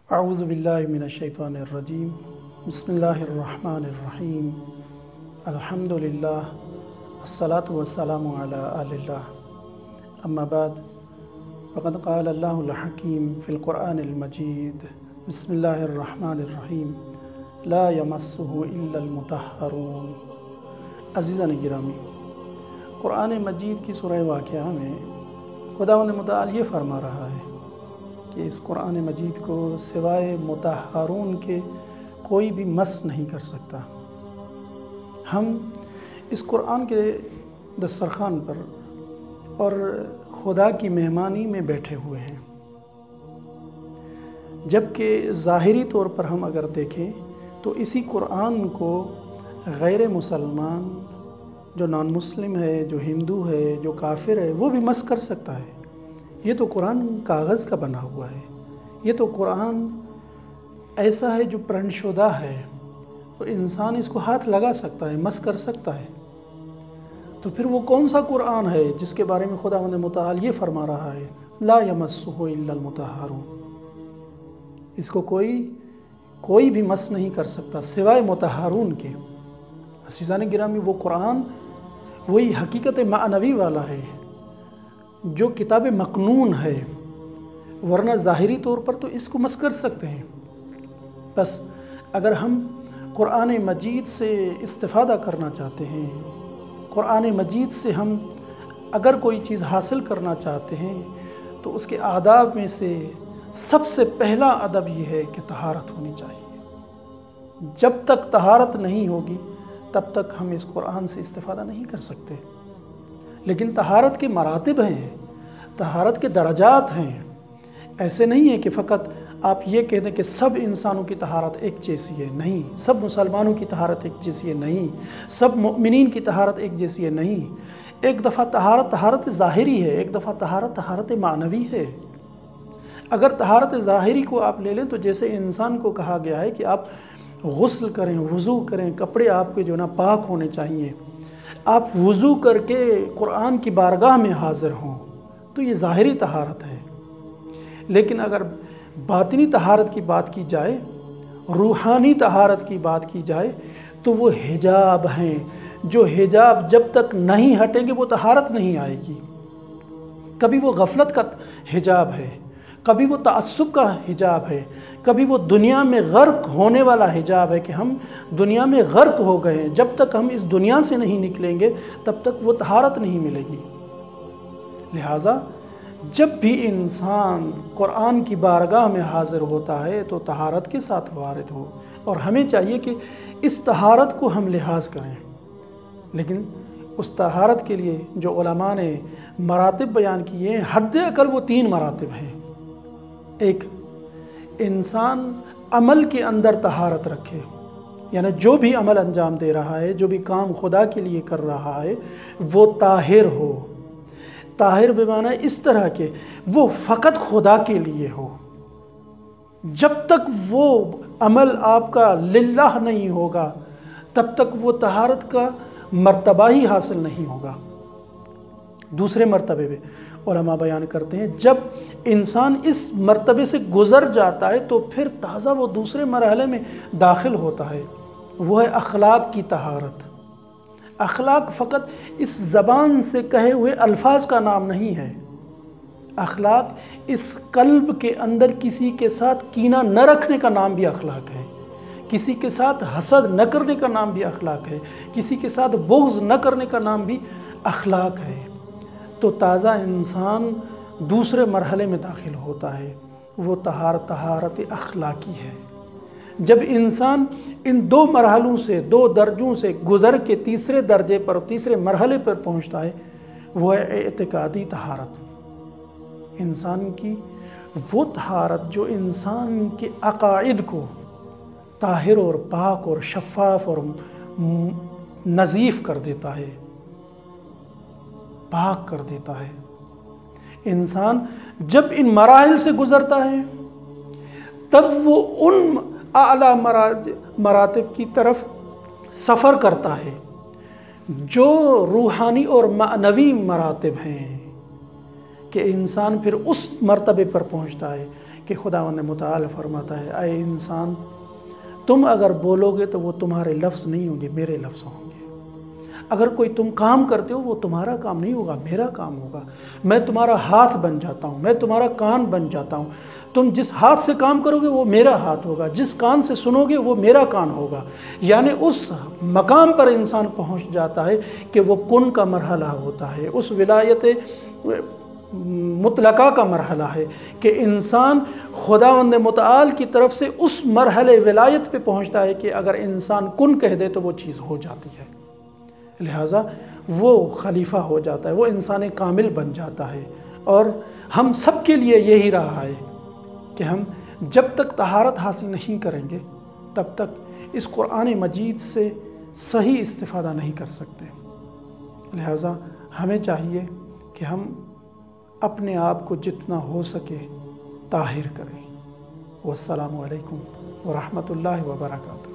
اعوذ باللہ من الشیطان الرجیم بسم اللہ الرحمن الرحیم الحمدللہ الصلاة والسلام علی آل اللہ اما بعد فقد قال اللہ الحکیم فی القرآن المجید بسم اللہ الرحمن الرحیم لا یمسہ الا المطہرون۔ عزیزان گرامی، قرآن مجید کی سورہ واقعہ میں خداوند متعال یہ فرما رہا ہے کہ اس قرآن مجید کو سوائے مطہرون کے کوئی بھی مس نہیں کر سکتا۔ ہم اس قرآن کے دسترخوان پر اور خدا کی مہمانی میں بیٹھے ہوئے ہیں، جبکہ ظاہری طور پر ہم اگر دیکھیں تو اسی قرآن کو غیر مسلمان، جو نان مسلم ہے، جو ہندو ہے، جو کافر ہے، وہ بھی مس کر سکتا ہے۔ یہ تو قرآن کاغذ کا بنا ہوا ہے، یہ تو قرآن ایسا ہے جو پرنٹ شدہ ہے، تو انسان اس کو ہاتھ لگا سکتا ہے، مس کر سکتا ہے۔ تو پھر وہ کون سا قرآن ہے جس کے بارے میں خداوند متعال یہ فرما رہا ہے لا یمسہ الا المطہرون؟ اس کو کوئی بھی مس نہیں کر سکتا سوائے مطہرون کے۔ عزیزان گرامی، وہ قرآن وہی حقیقت معنوی والا ہے جو کتاب مکنون ہے، ورنہ ظاہری طور پر تو اس کو مس کر سکتے ہیں۔ بس اگر ہم قرآن مجید سے استفادہ کرنا چاہتے ہیں، قرآن مجید سے ہم اگر کوئی چیز حاصل کرنا چاہتے ہیں، تو اس کے آداب میں سے سب سے پہلا ادب یہ ہے کہ طہارت ہونی چاہیے۔ جب تک طہارت نہیں ہوگی تب تک ہم اس قرآن سے استفادہ نہیں کر سکتے۔ لیکن طہارت کے مراتب ہیں، طہارت کے درجات ہیں۔ ایسے نہیں ہے کہ فقط آپ یہ کہہ دیں کہ سب انسانوں کی طہارت ایک جیسی ہے، نہیں۔ سب مسلمانوں کی طہارت ایک جیسی ہے، نہیں۔ سب مؤمنین کی طہارت ایک جیسی ہے، نہیں۔ ایک دفعہ طہارت ظاہری ہے، ایک دفعہ طہارت معنوی ہے۔ اگر طہارت ظاہری کو آپ لے لیں تو جیسے انسان کو کہا گیا ہے کہ آپ غسل کریں، وضو کریں، کپڑے آپ کے جو نا پاک ہونے چاہیے، آپ وضو کر کے قرآن کی بارگاہ میں حاضر ہوں، تو یہ ظاہری طہارت ہے۔ لیکن اگر باطنی طہارت کی بات کی جائے، روحانی طہارت کی بات کی جائے، تو وہ حجاب ہیں، جو حجاب جب تک نہیں ہٹیں گے وہ طہارت نہیں آئے گی۔ کبھی وہ غفلت کا حجاب ہے، کبھی وہ تعصب کا حجاب ہے، کبھی وہ دنیا میں غرق ہونے والا حجاب ہے کہ ہم دنیا میں غرق ہو گئے ہیں۔ جب تک ہم اس دنیا سے نہیں نکلیں گے تب تک وہ طہارت نہیں ملے گی۔ لہٰذا جب بھی انسان قرآن کی بارگاہ میں حاضر ہوتا ہے تو طہارت کے ساتھ وارد ہو، اور ہمیں چاہیے کہ اس طہارت کو ہم لحاظ کریں۔ لیکن اس طہارت کے لیے جو علماء نے مراتب بیان کیے ہیں، حد اقل وہ 3 مراتب ہیں۔ ایک، انسان عمل کے اندر طہارت رکھے، یعنی جو بھی عمل انجام دے رہا ہے، جو بھی کام خدا کے لیے کر رہا ہے، وہ طاہر ہو۔ طاہر بمعنی اس طرح کے وہ فقط خدا کے لیے ہو۔ جب تک وہ عمل آپ کا للہ نہیں ہوگا تب تک وہ طہارت کا مرتبہ ہی حاصل نہیں ہوگا۔ دوسرے مرتبے میں علماء بیان کرتے ہیں جب انسان اس مرتبے سے گزر جاتا ہے تو پھر تازہ وہ دوسرے مرحلے میں داخل ہوتا ہے، وہ ہے اخلاق کی طہارت۔ اخلاق فقط اس زبان سے کہے ہوئے الفاظ کا نام نہیں ہے۔ اخلاق اس قلب کے اندر کسی کے ساتھ کینہ نہ رکھنے کا نام بھی اخلاق ہے، کسی کے ساتھ حسد نہ کرنے کا نام بھی اخلاق ہے، کسی کے ساتھ بغض نہ کرنے کا نام بھی اخلاق ہے۔ تو تازہ انسان دوسرے مرحلے میں داخل ہوتا ہے، وہ طہارت اخلاقی ہے۔ جب انسان ان 2 مرحلوں سے، 2 درجوں سے گزر کے تیسرے درجے پر، تیسرے مرحلے پر پہنچتا ہے، وہ ہے اعتقادی طہارت۔ انسان کی وہ طہارت جو انسان کے عقائد کو طاہر اور پاک اور شفاف اور نظیف کر دیتا ہے، پاک کر دیتا ہے۔ انسان جب ان مراحل سے گزرتا ہے تب وہ ان اعلیٰ مراتب کی طرف سفر کرتا ہے جو روحانی اور معنوی مراتب ہیں، کہ انسان پھر اس مرتبے پر پہنچتا ہے کہ خداوند متعال فرماتا ہے اے انسان تم اگر بولو گے تو وہ تمہارے لفظ نہیں ہوں گے، میرے لفظ ہوں گے۔ اگر کوئی تم کام کرتے ہو وہ تمہارا کام نہیں ہوگا، میرا کام ہوگا۔ میں تمہارا ہاتھ بن جاتا ہوں، میں تمہارا کان بن جاتا ہوں۔ تم جس ہاتھ سے کام کرو گے وہ میرا ہاتھ ہوگا، جس کان سے سنو گے وہ میرا کان ہوگا۔ یعنی اس مقام پر انسان پہنچ جاتا ہے کہ وہ کن کا مرحلہ ہوتا ہے، اس ولایت مطلقہ کا مرحلہ ہے کہ انسان خداوند متعال کی طرف سے اس مرحلے ولایت پہ پہنچتا ہے کہ اگر انسان کن کہہ دے تو وہ چیز ہو جاتی ہے، لہٰذا وہ خلیفہ ہو جاتا ہے، وہ انسان کامل بن جاتا ہے۔ اور ہم سب کے لیے یہی رہا ہے کہ ہم جب تک طہارت حاصل نہیں کریں گے تب تک اس قرآن مجید سے صحیح استفادہ نہیں کر سکتے۔ لہٰذا ہمیں چاہیے کہ ہم اپنے آپ کو جتنا ہو سکے طاہر کریں۔ والسلام علیکم ورحمۃ اللہ وبرکاتہ۔